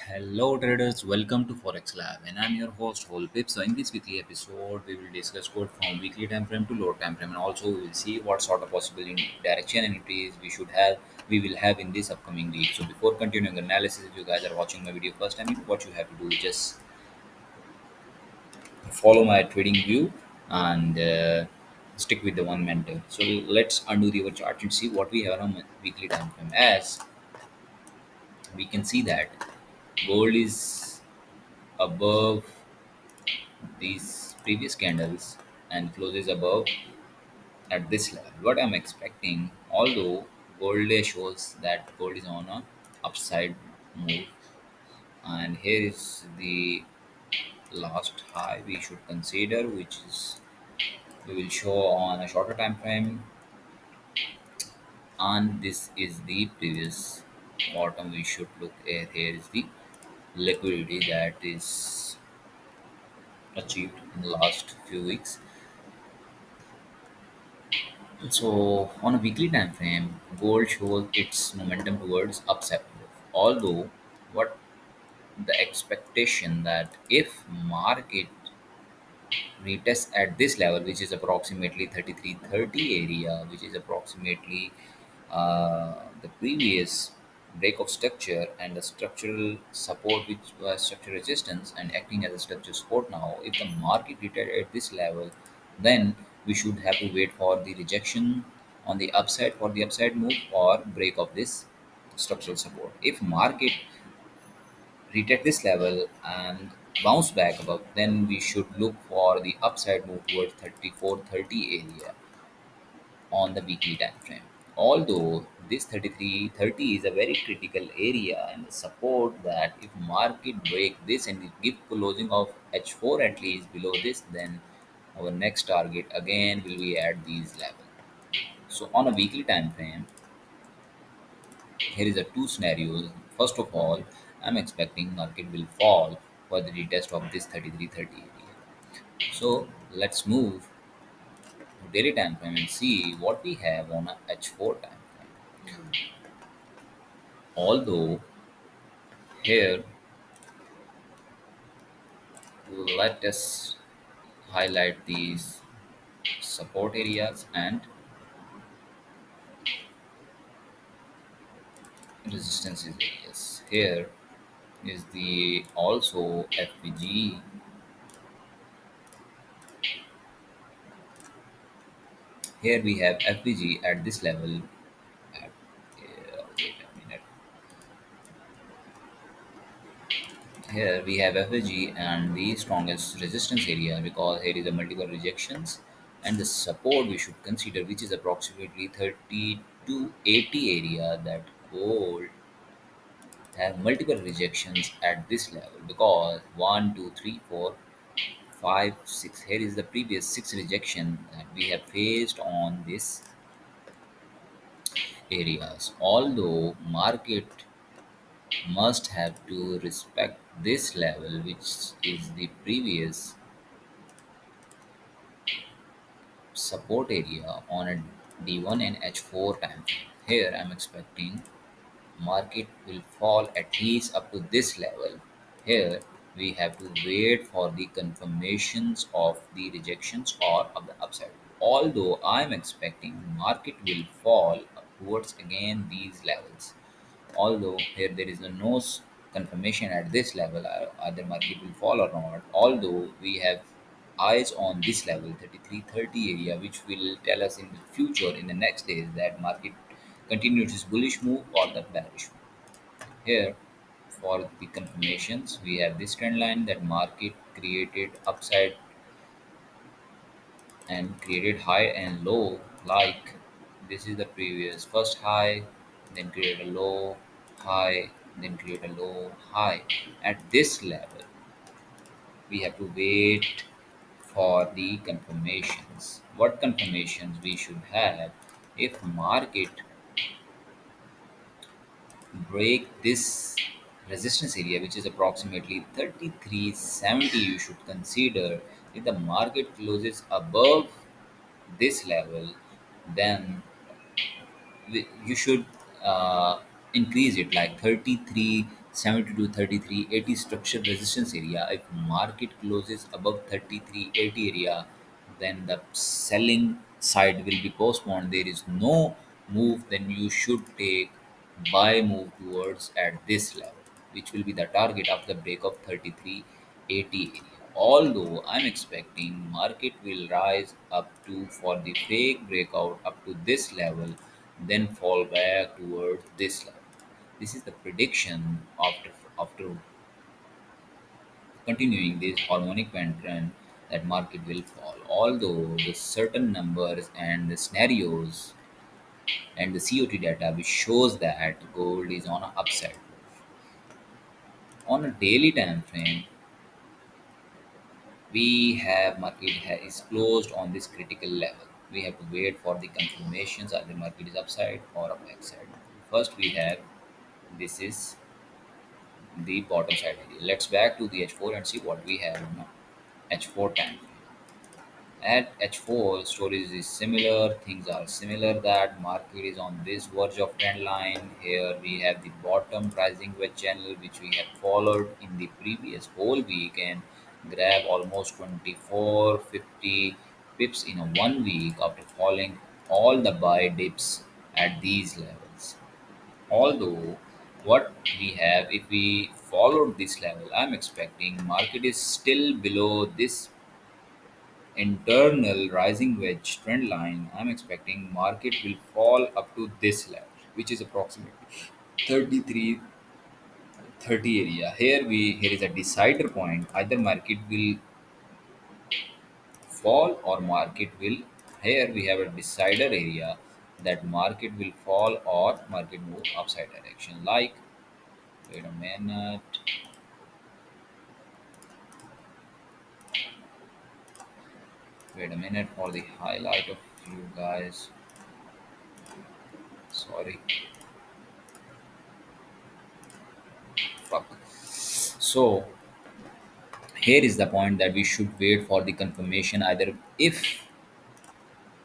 Hello traders, welcome to Forex Lab and I'm your host Holpip. So in this weekly episode, we will discuss code from weekly time frame to lower time frame and also we will see what sort of possible direction and entries we will have in this upcoming week. So before continuing analysis, if you guys are watching my video first time, what you have to do is just follow my trading view and stick with the one mentor. So let's undo the chart and see what we have on weekly time frame. As we can see that gold is above these previous candles and closes above at this level. What I'm expecting, although gold day shows that gold is on a upside move, and here is the last high we should consider, which is we will show on a shorter time frame, and this is the previous bottom we should look at. Here is the liquidity that is achieved in the last few weeks. So on a weekly time frame, gold shows its momentum towards upside move. Although what the expectation that if market retest at this level, which is approximately 3330 area, which is approximately the previous break of structure and the structural support which was structural resistance and acting as a structural support. Now if the market retreat at this level, then we should have to wait for the rejection on the upside for the upside move or break of this structural support. If market retake this level and bounce back above, then we should look for the upside move towards 3430 area on the weekly time frame. Although this 3330 is a very critical area and the support that if market break this and it give closing of H4 at least below this, then our next target again will be at these levels. So on a weekly time frame, here is a two scenarios. First of all, I'm expecting market will fall for the retest of this 3330 area. So let's move to daily time frame and see what we have on a H4 time frame. Although here, let us highlight these support areas and resistance areas. Here is the also FPG. Here we have FPG at this level. At, wait a minute. Here we have FPG and the strongest resistance area because here is a multiple rejections and the support we should consider, which is approximately 30 to 80 area, that gold have multiple rejections at this level because 1, 2, 3, 4, 5, 6. Here is the previous 6 rejection that we have faced on this areas. Although market must have to respect this level, which is the previous support area on a D1 and H4 time frame. Here I'm expecting market will fall at least up to this level. Here we have to wait for the confirmations of the rejections or of the upside. Although I'm expecting market will fall towards again these levels. Although here there is no confirmation at this level, either market will fall or not. Although we have eyes on this level 3330 area, which will tell us in the future in the next days that market continues its bullish move or the bearish move. Here for the confirmations we have this trend line that market created upside and created high and low, like this is the previous first high, then create a low high, then create a low high. At this level we have to wait for the confirmations. What confirmations we should have? If market break this resistance area, which is approximately 3370, you should consider if the market closes above this level, then you should increase it like 33 70 to 3380 structure resistance area. If market closes above 3380 area, then the selling side will be postponed. There is no move, then you should take buy move towards at this level, which will be the target after the break of 3380 area. Although I'm expecting market will rise up to for the fake breakout up to this level, then fall back towards this level. This is the prediction after continuing this harmonic trend that market will fall. Although the certain numbers and the scenarios and the COT data which shows that gold is on an upside. On a daily time frame, we have is closed on this critical level. We have to wait for the confirmations either market is upside or a backside. First we have this is the bottom side area. Let's back to the H4 and see what we have now. H4 time. At H4, stories is similar, things are similar that market is on this verge of trend line. Here we have the bottom rising wedge channel which we have followed in the previous whole week and grab almost 2450 pips in a 1 week after falling all the buy dips at these levels. Although what we have, if we followed this level, I'm expecting market is still below this internal rising wedge trend line. I'm expecting market will fall up to this level, which is approximately 3330 area. Here is a decider point. Either market will fall or market will, here we have a decider area that market will fall or market move upside direction. Like, wait a minute. Wait a minute for the highlight of you guys. Sorry. Fuck. So here is the point that we should wait for the confirmation either if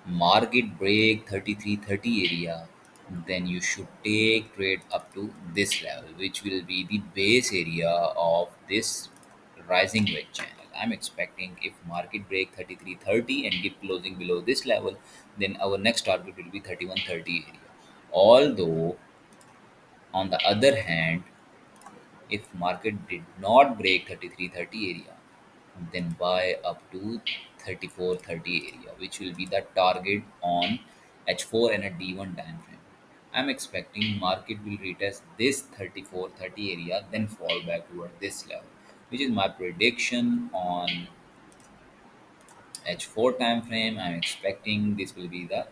market break 3330 area, then you should take trade up to this level, which will be the base area of this rising wedge channel. I'm expecting if market break 3330 and keep closing below this level, then our next target will be 3130 area. Although on the other hand, if market did not break 3330 area, then buy up to 3430 area, which will be the target on H4 and a D1 time frame. I'm expecting market will retest this 3430 area, then fall back toward this level, which is my prediction on H4 time frame. I'm expecting this will be the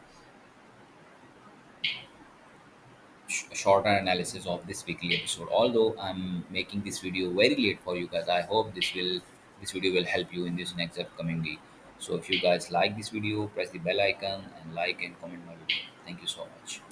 shorter analysis of this weekly episode. Although I'm making this video very late for you guys, I hope this video will help you in this next upcoming week. So if you guys like this video, press the bell icon and like and comment my video. Thank you so much.